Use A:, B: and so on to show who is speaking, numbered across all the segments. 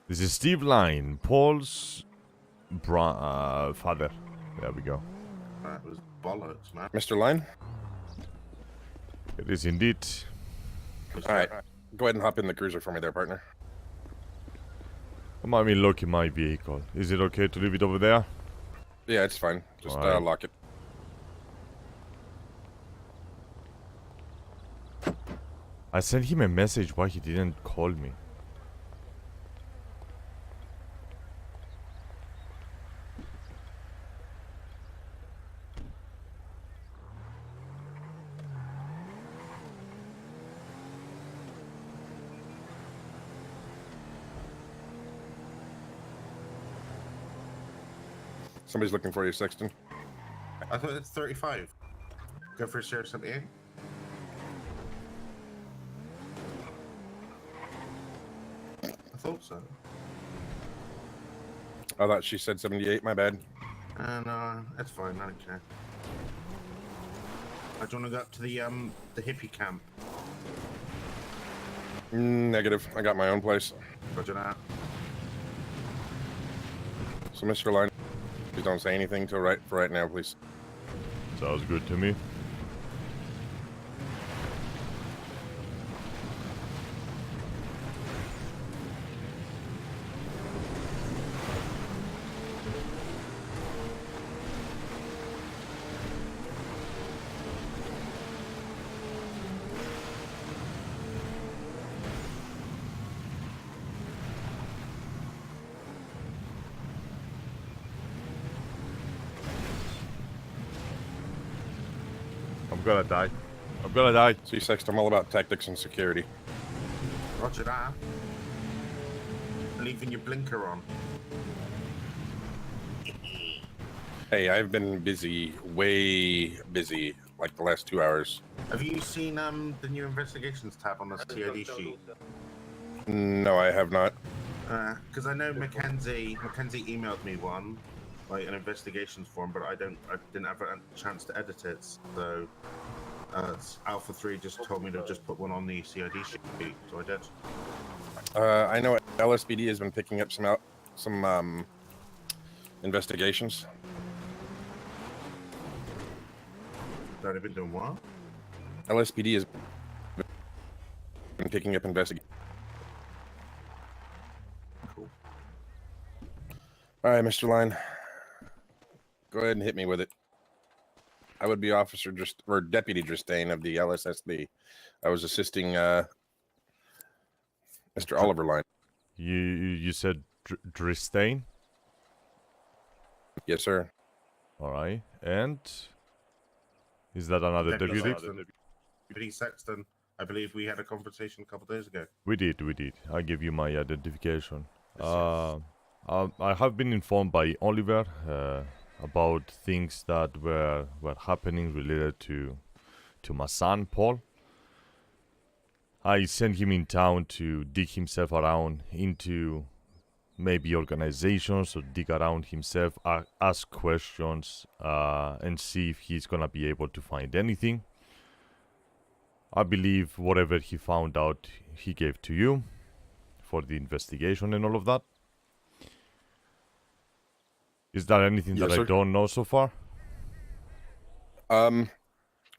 A: This is Steve Line, Paul's father. There we go.
B: That was bollocks, man.
C: Mr. Line?
A: It is indeed.
C: Alright, go ahead and hop in the cruiser for me there, partner.
A: I mean, look in my vehicle. Is it okay to leave it over there?
C: Yeah, it's fine. Just
A: Alright.
C: lock it.
A: I sent him a message why he didn't call me.
C: Somebody's looking for you, Sexton.
B: I thought it's 35. Go for a share something. I thought so.
C: I thought she said 78, my bad.
B: No, that's fine. I don't care. I don't want to go up to the hippie camp.
C: Negative. I got my own place.
B: Roger that.
C: So, Mr. Line, please don't say anything till for right now, please.
A: Sounds good to me. I'm gonna die. I'm gonna die.
C: See, Sexton, I'm all about tactics and security.
B: Roger that. Leaving your blinker on.
C: Hey, I've been busy, way busy, like the last 2 hours.
B: Have you seen the new investigations tab on the CID sheet?
C: No, I have not.
B: Because I know Mackenzie emailed me one, like an investigations form, but I didn't have a chance to edit it. So Alpha 3 just told me to just put one on the CID sheet, so I did.
C: I know LSPD has been picking up some investigations.
B: That have been doing what?
C: LSPD has been picking up investigations.
B: Cool.
C: All right, Mr. Line. Go ahead and hit me with it. I would be Deputy Dristain of the LSSB. I was assisting Mr. Oliver Line.
A: You said Dristain?
C: Yes, sir.
A: Alright. And is that another deputy?
B: Deputy Sexton. I believe we had a conversation a couple days ago.
A: We did. I give you my identification.
B: Yes.
A: I have been informed by Oliver about things that were happening related to my son Paul. I sent him in town to dig himself around into maybe organizations or dig around himself, ask questions, and see if he's gonna be able to find anything. I believe whatever he found out, he gave to you for the investigation and all of that. Is there anything
C: Yes,
A: that
C: sir.
A: I don't know so far?
C: Well,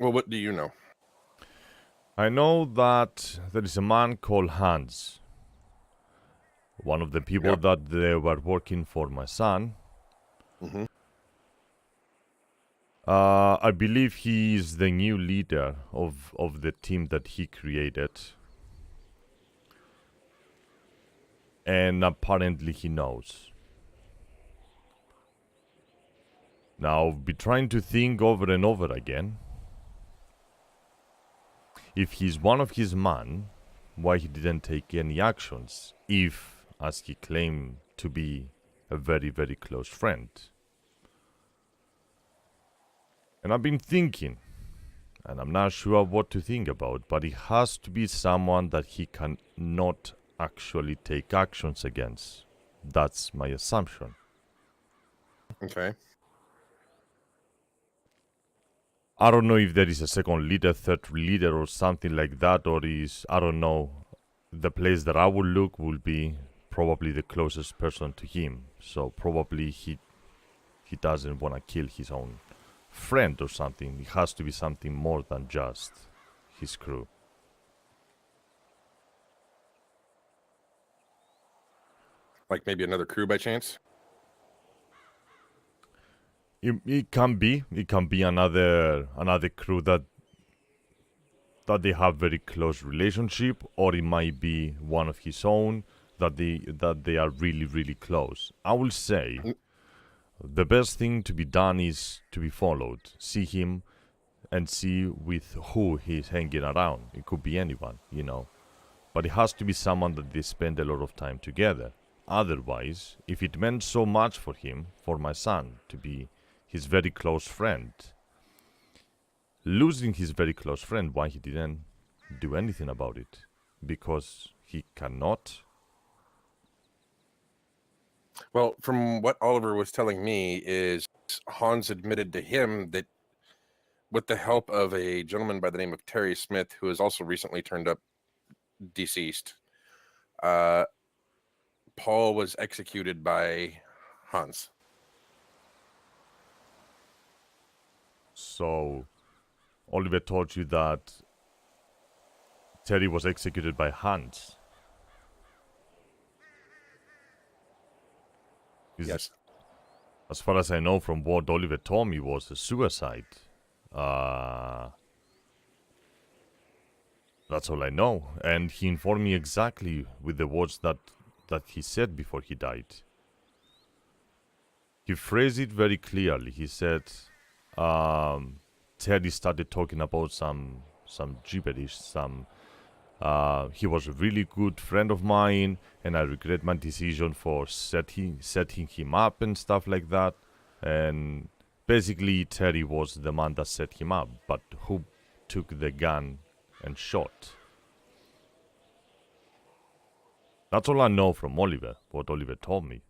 C: what do you know?
A: I know that there is a man called Hans. One of the people that they were working for my son.
C: Mm-hmm.
A: I believe he is the new leader of the team that he created. And apparently he knows. Now, I'll be trying to think over and over again. If he's one of his men, why he didn't take any actions? If, as he claimed to be, a very, very close friend. And I've been thinking, and I'm not sure what to think about, but it has to be someone that he cannot actually take actions against. That's my assumption.
C: Okay.
A: I don't know if there is a second leader, third leader or something like that, or is, I don't know, the place that I would look will be probably the closest person to him. So probably he doesn't want to kill his own friend or something. It has to be something more than just his crew.
C: Like maybe another crew by chance?
A: It can be. It can be another crew that they have very close relationship, or it might be one of his own that they are really close. I will say the best thing to be done is to be followed. See him and see with who he's hanging around. It could be anyone, you know. But it has to be someone that they spend a lot of time together. Otherwise, if it meant so much for him, for my son, to be his very close friend, losing his very close friend, why he didn't do anything about it? Because he cannot?
C: Well, from what Oliver was telling me is Hans admitted to him that with the help of a gentleman by the name of Terry Smith, who has also recently turned up deceased, Paul was executed by Hans.
A: So, Oliver told you that Terry was executed by Hans.
C: Yes.
A: As far as I know from what Oliver told me, was a suicide. That's all I know. And he informed me exactly with the words that he said before he died. He phrased it very clearly. He said, Teddy started talking about some gibberish, he was a really good friend of mine, and I regret my decision for setting him up and stuff like that. And basically, Terry was the man that set him up, but who took the gun and shot? That's all I know from Oliver, what Oliver told me.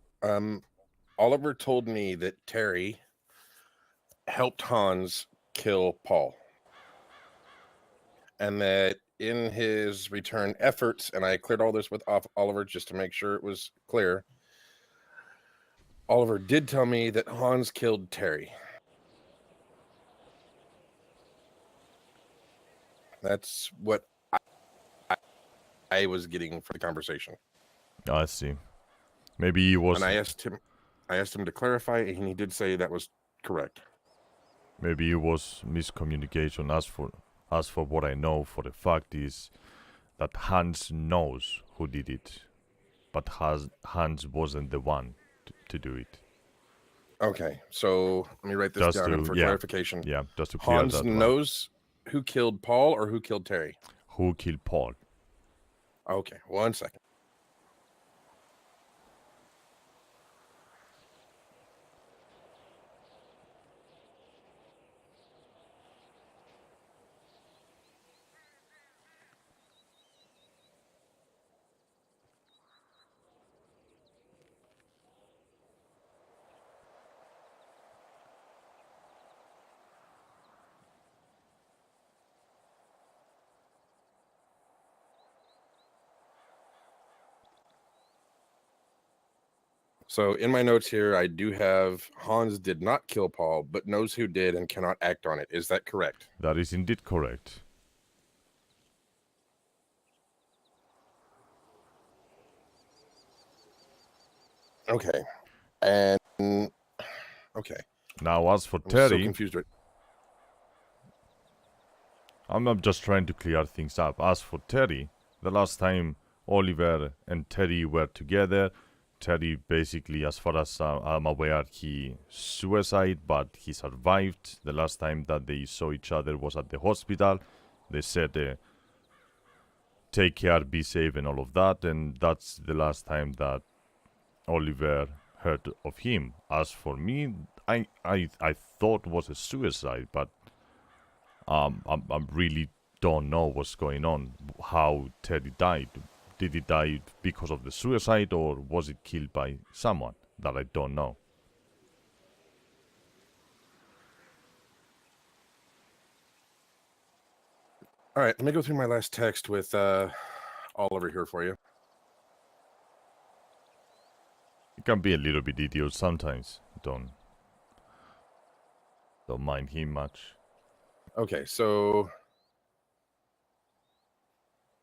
C: Oliver told me that Terry helped Hans kill Paul. And that in his return efforts, and I cleared all this with Oliver just to make sure it was clear, Oliver did tell me that Hans killed Terry. That's what I was getting from the conversation.
A: I see. Maybe he was...
C: And I asked him to clarify, and he did say that was correct.
A: Maybe it was miscommunication. As for what I know for the fact is that Hans knows who did it, but Hans wasn't the one to do it.
C: Okay, so let me write this down for clarification.
A: Yeah, just to clear
C: Hans
A: that
C: knows who killed Paul or who killed Terry?
A: Who killed Paul?
C: Okay, 1 second. So in my notes here, I do have Hans did not kill Paul, but knows who did and cannot act on it. Is that correct?
A: That is indeed correct.
C: Okay. And okay.
A: Now, as for
C: I'm
A: Terry,
C: so confused.
A: I'm just trying to clear things up. As for Terry, the last time Oliver and Terry were together, Terry basically, as far as I'm aware, he suicide, but he survived. The last time that they saw each other was at the hospital. They said, take care, be safe, and all of that. And that's the last time that Oliver heard of him. As for me, I thought it was a suicide, but I really don't know what's going on. How Teddy died. Did he die because of the suicide, or was it killed by someone that I don't know?
C: All right, let me go through my last text with Oliver here for you.
A: He can be a little bit idiot sometimes. Don't mind him much.
C: Okay, so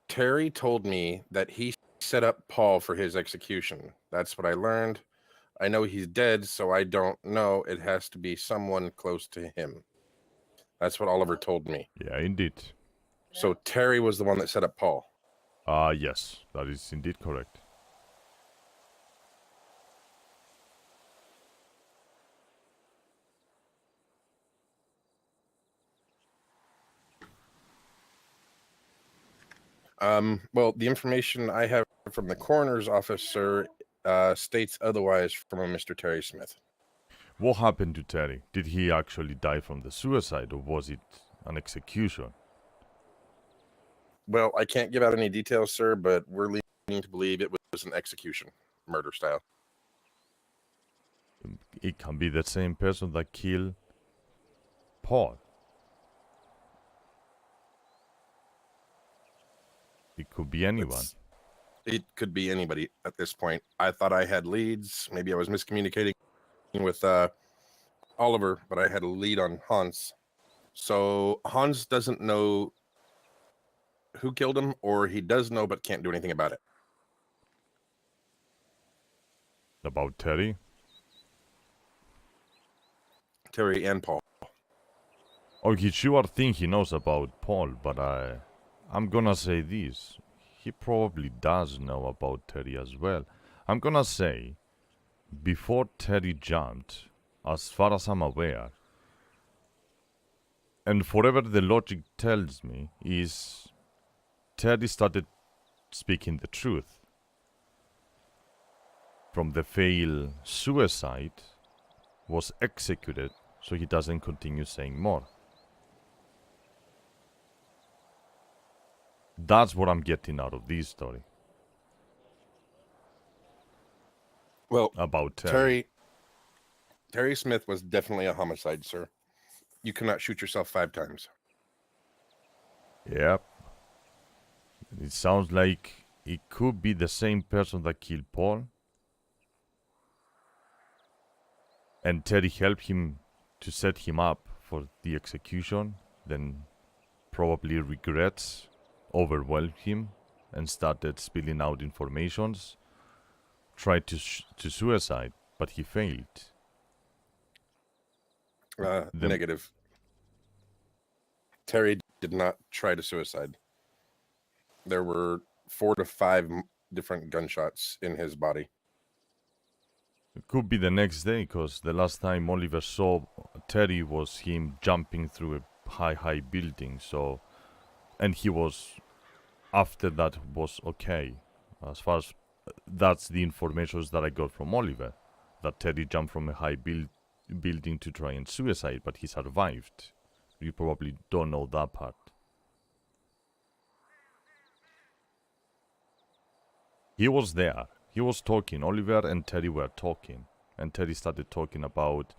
C: Terry told me that he set up Paul for his execution. That's what I learned. I know he's dead, so I don't know. It has to be someone close to him. That's what Oliver told me.
A: Yeah, indeed.
C: So Terry was the one that set up Paul.
A: Yes, that is indeed correct.
C: Well, the information I have from the coroner's office, sir, states otherwise from a Mr. Terry Smith.
A: What happened to Terry? Did he actually die from the suicide, or was it an execution?
C: Well, I can't give out any details, sir, but we're leaning to believe it was an execution, murder style.
A: It can be the same person that killed Paul. It could be anyone.
C: It could be anybody at this point. I thought I had leads. Maybe I was miscommunicating with Oliver, but I had a lead on Hans. So Hans doesn't know who killed him, or he does know but can't do anything about it.
A: About Terry?
C: Terry and Paul.
A: Oh, he sure think he knows about Paul, but I'm gonna say this. He probably does know about Terry as well. I'm gonna say, before Terry jumped, as far as I'm aware, and forever the logic tells me, is Terry started speaking the truth. From the failed suicide, was executed, so he doesn't continue saying more. That's what I'm getting out of this story.
C: Well,
A: About Terry.
C: Terry Smith was definitely a homicide, sir. You cannot shoot yourself 5 times.
A: Yep. It sounds like it could be the same person that killed Paul. And Terry helped him to set him up for the execution, then probably regrets overwhelmed him and started spilling out informations. Tried to suicide, but he failed.
C: Negative. Terry did not try to suicide. There were 4 to 5 different gunshots in his body.
A: It could be the next day, because the last time Oliver saw Terry was him jumping through a high building, so... And he was... After that was okay. As far as... That's the information that I got from Oliver. That Terry jumped from a high building to try and suicide, but he survived. You probably don't know that part. He was there. He was talking. Oliver and Terry were talking. And Terry started talking about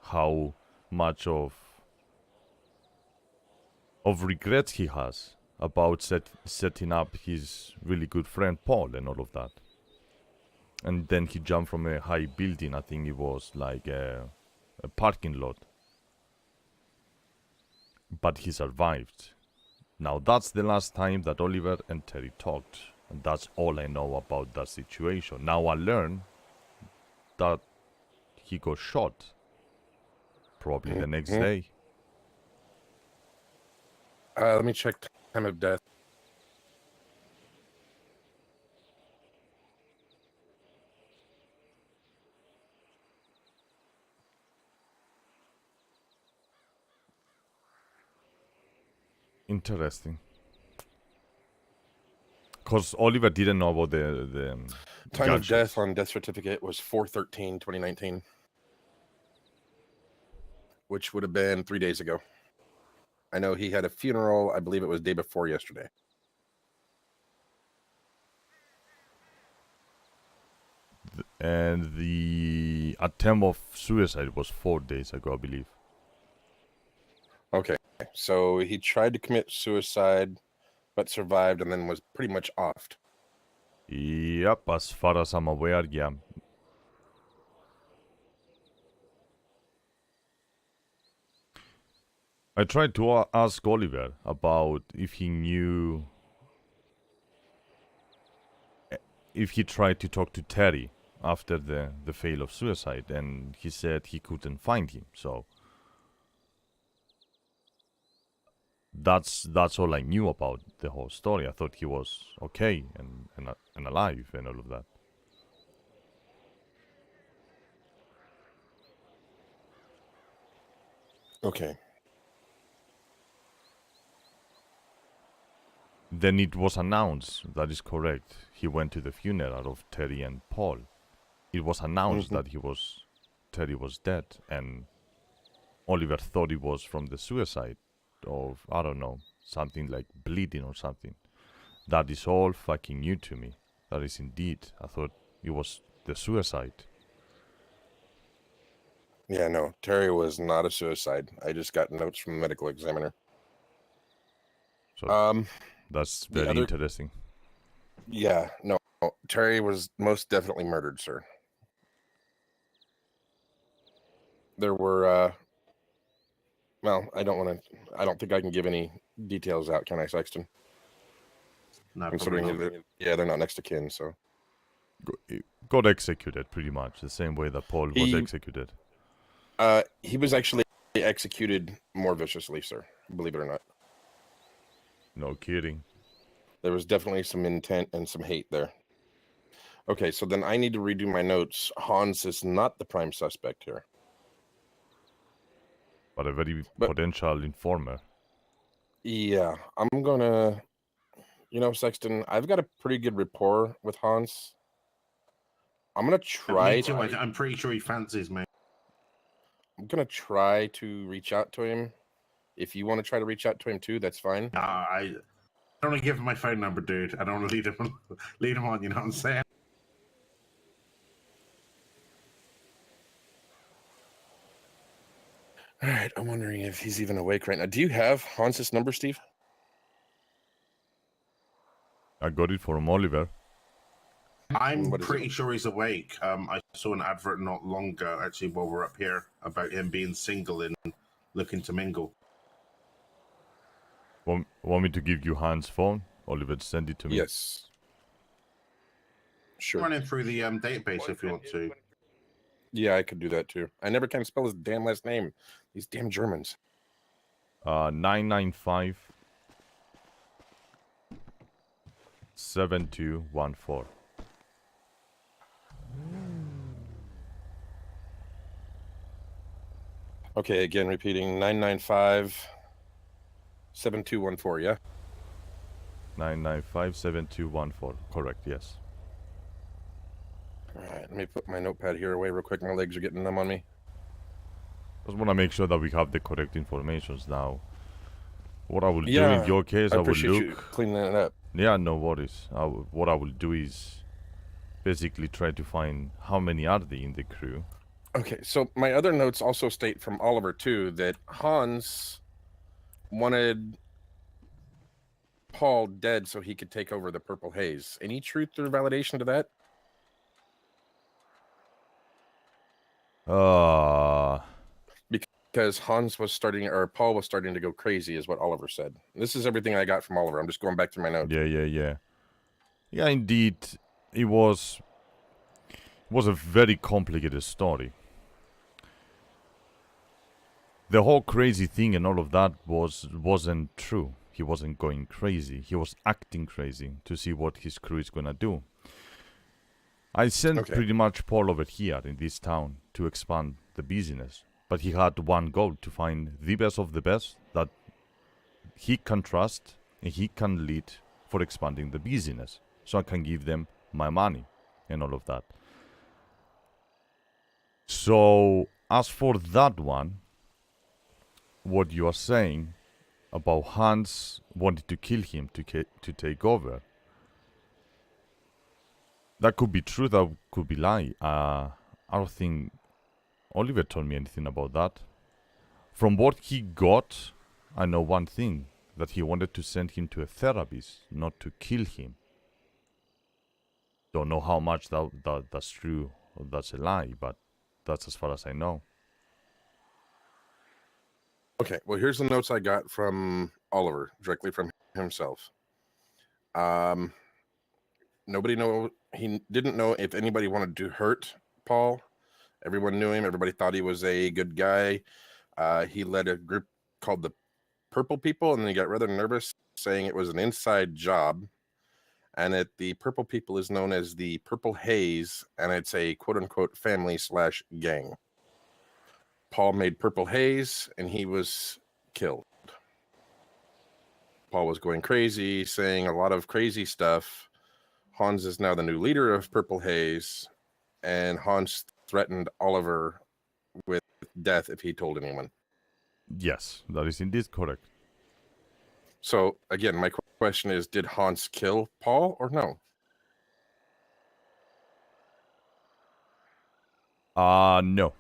A: how much of regrets he has about setting up his really good friend Paul and all of that. And then he jumped from a high building. I think it was like a parking lot. But he survived. Now that's the last time that Oliver and Terry talked. And that's all I know about that situation. Now I learned that he got shot. Probably the next day.
C: Let me check time of death.
A: Interesting. Because Oliver didn't know about the
C: time of death on death certificate was 4/13/2019, which would have been 3 days ago. I know he had a funeral. I believe it was day before yesterday.
A: And the attempt of suicide was 4 days ago, I believe.
C: Okay, so he tried to commit suicide, but survived and then was pretty much offed.
A: Yep, as far as I'm aware, yeah. I tried to ask Oliver about if he knew, if he tried to talk to Terry after the fail of suicide, and he said he couldn't find him. So that's all I knew about the whole story. I thought he was okay and alive and all of that.
C: Okay.
A: Then it was announced, that is correct, he went to the funeral of Terry and Paul. It was announced that Terry was dead, and Oliver thought it was from the suicide of, I don't know, something like bleeding or something. That is all fucking new to me. That is indeed. I thought it was the suicide.
C: Yeah, no, Terry was not a suicide. I just got notes from the medical examiner.
A: So that's very interesting.
C: Yeah, no, Terry was most definitely murdered, sir. There were, well, I don't think I can give any details out, can I, Sexton?
B: No,
C: Considering
B: probably not.
C: they're not next to kin, so.
A: Got executed pretty much the same way that Paul was executed.
C: He was actually executed more viciously, sir, believe it or not.
A: No kidding.
C: There was definitely some intent and some hate there. Okay, so then I need to redo my notes. Hans is not the prime suspect here.
A: But a very potential informer.
C: Yeah, I'm gonna, Sexton, I've got a pretty good rapport with Hans. I'm gonna try.
B: Me too. I'm pretty sure he fancies me.
C: I'm gonna try to reach out to him. If you want to try to reach out to him too, that's fine.
B: I don't want to give him my phone number, dude. I don't want to lead him on. You know what I'm saying?
C: All right, I'm wondering if he's even awake right now. Do you have Hans's number, Steve?
A: I got it from Oliver.
B: I'm pretty sure he's awake. I saw an advert not long ago, actually, while we're up here, about him being single and looking to mingle.
A: Want me to give you Hans' phone? Oliver, send it to me.
C: Yes. Sure.
B: Running through the database if you want to.
C: Yeah, I could do that too. I never can spell his damn last name. These damn Germans.
A: 995 7214.
C: Okay, again, repeating 995 7214, yeah?
A: 995 7214. Correct, yes.
C: All right, let me put my notepad here away real quick. My legs are getting numb on me.
A: Just want to make sure that we have the correct information now. What I will do in your case, I will
C: appreciate
A: look.
C: You cleaning that up.
A: Yeah, no worries. What I will do is basically try to find how many are they in the crew.
C: Okay, so my other notes also state from Oliver too that Hans wanted Paul dead so he could take over the Purple Haze. Any truth or validation to that? Because Hans was starting, or Paul was starting to go crazy, is what Oliver said. This is everything I got from Oliver. I'm just going back to my notes.
A: Yeah, indeed, it was a very complicated story. The whole crazy thing and all of that wasn't true. He wasn't going crazy. He was acting crazy to see what his crew is gonna do. I sent pretty much Paul over here in this town to expand the business. But he had one goal, to find the best of the best that he can trust and he can lead for expanding the business. So I can give them my money and all of that. So as for that one, what you are saying about Hans wanted to kill him to take over, that could be true, that could be lie. I don't think Oliver told me anything about that. From what he got, I know one thing, that he wanted to send him to a therapist, not to kill him. Don't know how much that's true or that's a lie, but that's as far as I know.
C: Okay, well, here's the notes I got from Oliver, directly from himself. He didn't know if anybody wanted to hurt Paul. Everyone knew him. Everybody thought he was a good guy. He led a group called the Purple People, and then he got rather nervous, saying it was an inside job, and that the Purple People is known as the Purple Haze, and it's a quote-unquote family/gang. Paul made Purple Haze, and he was killed. Paul was going crazy, saying a lot of crazy stuff. Hans is now the new leader of Purple Haze, and Hans threatened Oliver with death if he told anyone.
A: Yes, that is indeed correct.
C: So, again, my question is, did Hans kill Paul or no?
A: No.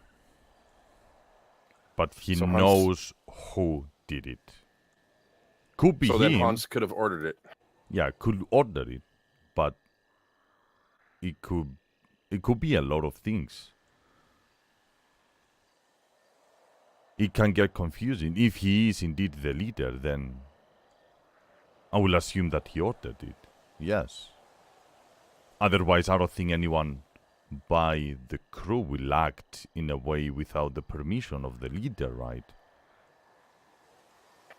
A: But he
C: So
A: knows who did it. Could be
C: So
A: him.
C: then Hans could have ordered it.
A: Yeah, could order it, but it could be a lot of things. It can get confusing. If he is indeed the leader, then I will assume that he ordered it. Yes. Otherwise, I don't think anyone by the crew will act in a way without the permission of the leader, right?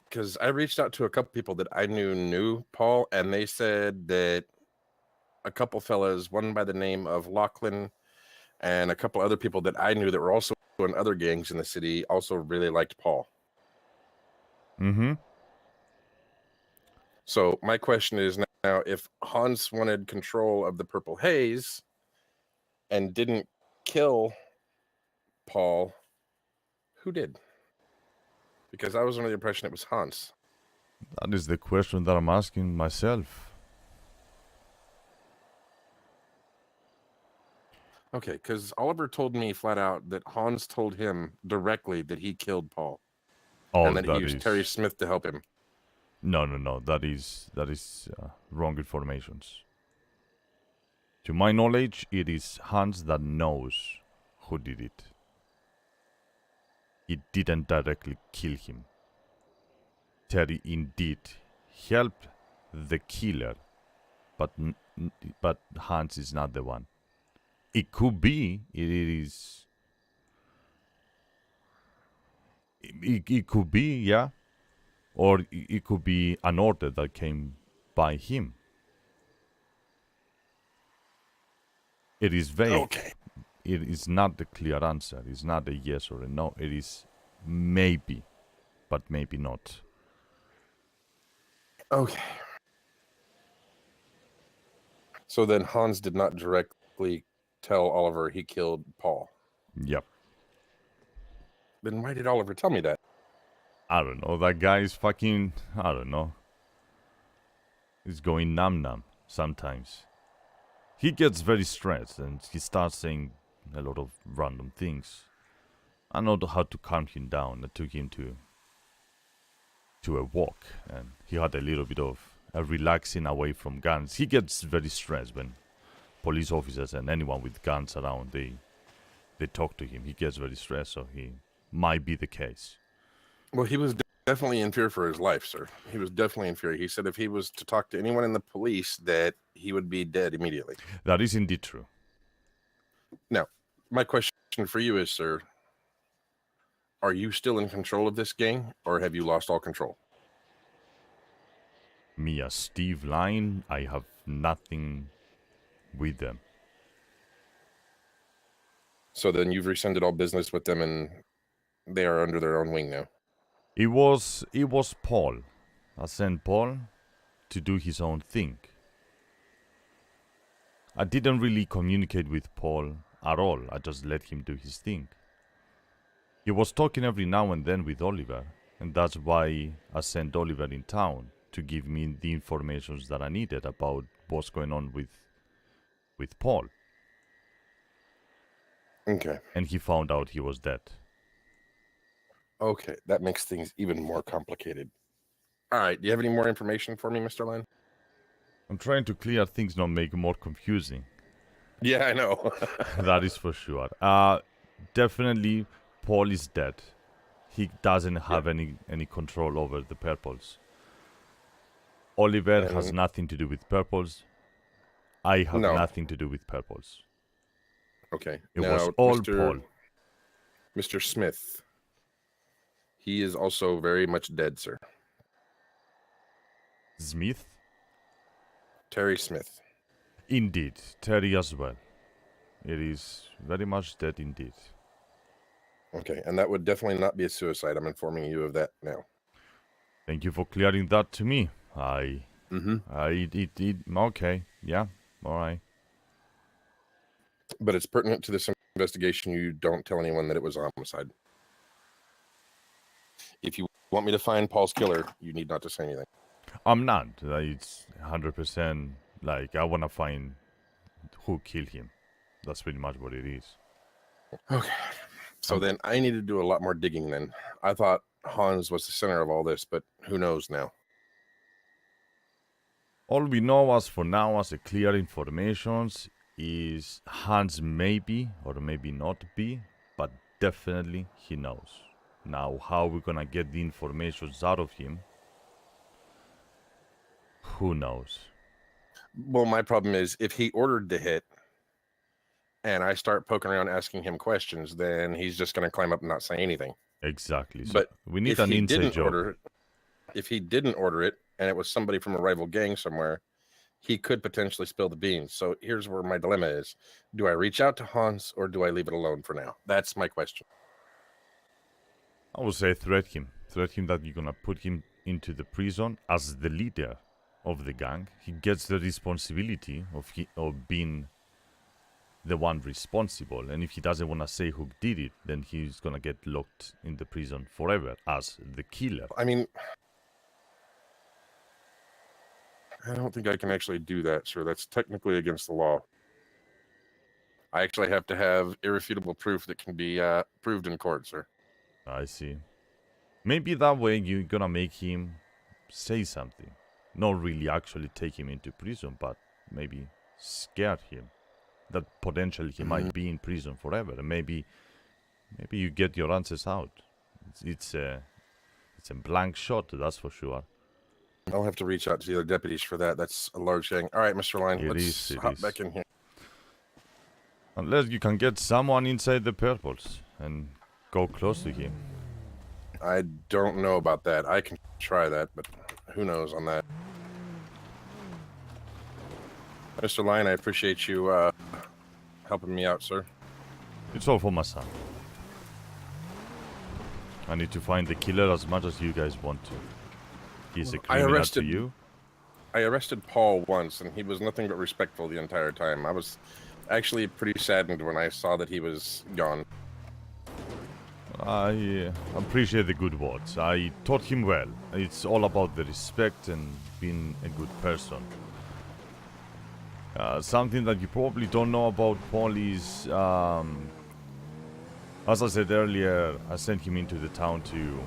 C: Because I reached out to a couple people that I knew Paul, and they said that a couple fellas, one by the name of Lachlan, and a couple other people that I knew that were also in other gangs in the city, also really liked Paul.
A: Mm-hmm.
C: So my question is now, if Hans wanted control of the Purple Haze and didn't kill Paul, who did? Because I was under the impression it was Hans.
A: That is the question that I'm asking myself.
C: Okay, because Oliver told me flat out that Hans told him directly that he killed Paul.
A: Oh,
C: and that he
A: that
C: used
A: is...
C: Terry Smith to help him.
A: No. That is wrong informations. To my knowledge, it is Hans that knows who did it. He didn't directly kill him. Terry indeed helped the killer, but Hans is not the one. It could be. It could be, yeah. Or it could be an order that came by him. It is vague.
C: Okay.
A: It is not the clear answer. It's not a yes or a no. It is maybe, but maybe not.
C: Okay. So then Hans did not directly tell Oliver he killed Paul.
A: Yep.
C: Then why did Oliver tell me that?
A: I don't know. That guy is fucking... I don't know. He's going numb sometimes. He gets very stressed and he starts saying a lot of random things. I know how to calm him down. I took him to a walk and he had a little bit of a relaxing away from guns. He gets very stressed when police officers and anyone with guns around, they talk to him. He gets very stressed, so he might be the case.
C: Well, he was definitely in fear for his life, sir. He was definitely in fear. He said if he was to talk to anyone in the police, that he would be dead immediately.
A: That is indeed true.
C: Now, my question for you is, sir, are you still in control of this gang, or have you lost all control?
A: Me as Steve Line, I have nothing with them.
C: So then you've rescinded all business with them, and they are under their own wing now.
A: It was Paul. I sent Paul to do his own thing. I didn't really communicate with Paul at all. I just let him do his thing. He was talking every now and then with Oliver, and that's why I sent Oliver in town to give me the information that I needed about what's going on with Paul.
C: Okay.
A: And he found out he was dead.
C: Okay, that makes things even more complicated. All right, do you have any more information for me, Mr. Line?
A: I'm trying to clear things, not make it more confusing.
C: Yeah, I know.
A: That is for sure. Definitely, Paul is dead. he doesn't have any control over the purples. Oliver has
C: And-
A: nothing to do with purples. I have
C: No.
A: nothing to do with purples.
C: Okay.
A: It
C: now,
A: was all
C: Mr.
A: Paul.
C: Mr. Smith. He is also very much dead, sir.
A: Smith?
C: Terry Smith.
A: Indeed. Terry as well. It is very much dead indeed.
C: Okay, and that would definitely not be a suicide. I'm informing you of that now.
A: Thank you for clearing that to me.
C: Mm-hmm.
A: Okay. Yeah. All right.
C: But it's pertinent to this investigation. You don't tell anyone that it was a homicide. If you want me to find Paul's killer, you need not to say anything.
A: I'm not. It's 100% like I want to find who killed him. That's pretty much what it is.
C: Okay. So then I need to do a lot more digging then. I thought Hans was the center of all this, but who knows now?
A: All we know as for now, as a clear informations, is Hans maybe or maybe not be, but definitely he knows. Now, how we're gonna get the informations out of him, who knows?
C: Well, my problem is if he ordered the hit and I start poking around asking him questions, then he's just going to climb up and not say anything.
A: Exactly. So
C: But
A: we need
C: if
A: an
C: he
A: inside
C: didn't
A: job.
C: order it, if he didn't order it and it was somebody from a rival gang somewhere, he could potentially spill the beans. So here's where my dilemma is. Do I reach out to Hans or do I leave it alone for now? That's my question.
A: I would say threat him. Threat him that you're gonna put him into the prison as the leader of the gang. He gets the responsibility of being the one responsible. And if he doesn't want to say who did it, then he's gonna get locked in the prison forever as the killer.
C: I mean, I don't think I can actually do that, sir. That's technically against the law. I actually have to have irrefutable proof that can be proved in court, sir.
A: I see. Maybe that way you're gonna make him say something. Not really actually take him into prison, but maybe scare him. That potentially he might be in prison forever. And maybe you get your answers out. It's a blank shot, that's for sure.
C: I'll have to reach out to the other deputies for that. That's a large thing. All right, Mr. Line, let's hop back in here.
A: Unless you can get someone inside the purples and go close to him.
C: I don't know about that. I can try that, but who knows on that. Mr. Line, I appreciate you helping me out, sir.
A: It's all for my son. I need to find the killer as much as you guys want to. He's a criminal to you.
C: I arrested Paul once, and he was nothing but respectful the entire time. I was actually pretty saddened when I saw that he was gone.
A: I appreciate the good words. I taught him well. It's all about the respect and being a good person. Something that you probably don't know about Paul is, as I said earlier, I sent him into the town to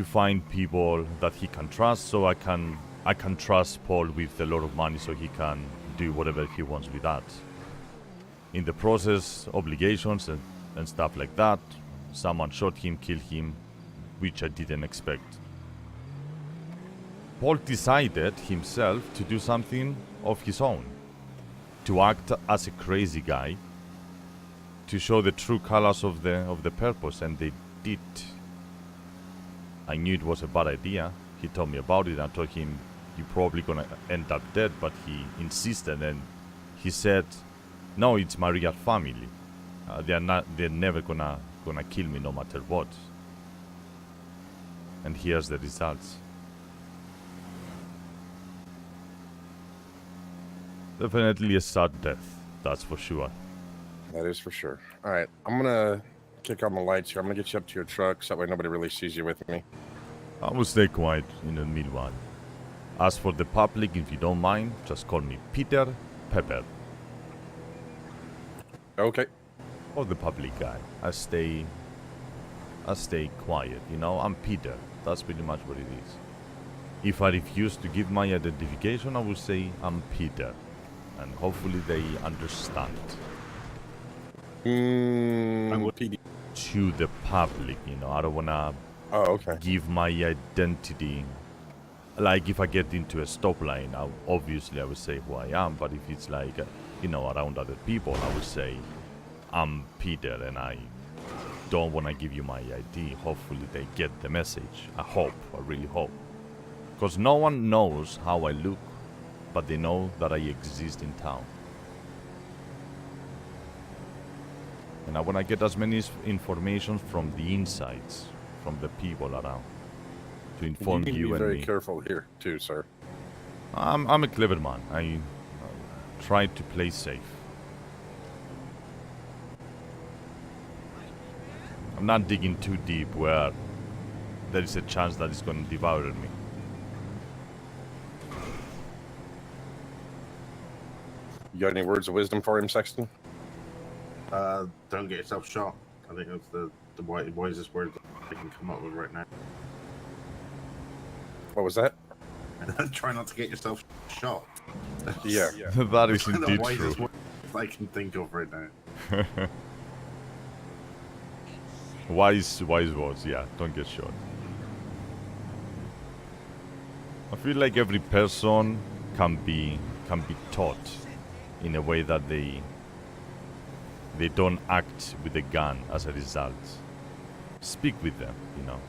A: find people that he can trust, so I can trust Paul with a lot of money so he can do whatever he wants with that. In the process, obligations and stuff like that, someone shot him, killed him, which I didn't expect. Paul decided himself to do something of his own, to act as a crazy guy, to show the true colors of the purpose, and they did. I knew it was a bad idea. He told me about it. I told him, "You're probably gonna end up dead," but he insisted, and he said, "No, it's my real family. They're never gonna kill me no matter what." And here's the results. Definitely a sad death, that's for sure.
C: That is for sure. All right, I'm gonna kick on the lights here. I'm gonna get you up to your truck so that way nobody really sees you with me.
A: I will stay quiet in the meanwhile. As for the public, if you don't mind, just call me Peter Pepper.
C: Okay.
A: Or the public guy. I stay quiet, you know, I'm Peter. That's pretty much what it is. If I refuse to give my identification, I will say I'm Peter. And hopefully they understand.
C: PD.
A: to the public, you know. I don't wanna
C: Oh, okay.
A: give my identity. Like if I get into a stop line, obviously I would say who I am. But if it's like, you know, around other people, I would say I'm Peter and I don't want to give you my ID. Hopefully they get the message. I really hope. Because no one knows how I look, but they know that I exist in town. And I want to get as many information from the insides, from the people around, to inform
C: You need to
A: you
C: be
A: and
C: very
A: me.
C: careful here, too, sir.
A: I'm a clever man. I try to play safe. I'm not digging too deep where there is a chance that it's going to devour me.
C: You got any words of wisdom for him, Sexton?
B: Don't get yourself shot. I think that's the wisest word that I can come up with right now.
C: What was that?
B: Try not to get yourself shot.
C: Yeah.
A: That is
B: The
A: indeed
B: wisest
A: true.
B: word I can think of right now.
A: Wise words, yeah, don't get shot. I feel like every person can be taught in a way that they don't act with a gun as a result. Speak with them, you know.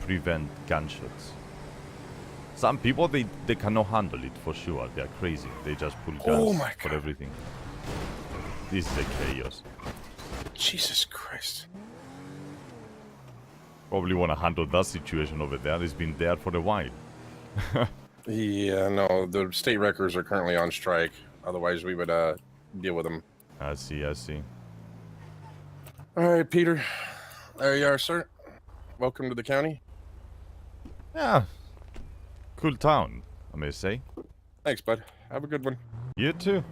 A: Prevent gunshots. Some people they cannot handle it for sure. They are crazy. They just pull guns
C: my
A: for
C: God.
A: everything. This is a chaos.
C: Jesus Christ.
A: Probably want to handle that situation over there. It's been there for a while.
C: Yeah, no, the state wreckers are currently on strike. Otherwise, we would deal with them.
A: I see.
C: All right, Peter. There you are, sir. Welcome to the county.
A: Yeah. Cool town, I may say.
C: Thanks, bud. Have a good one.
A: You too.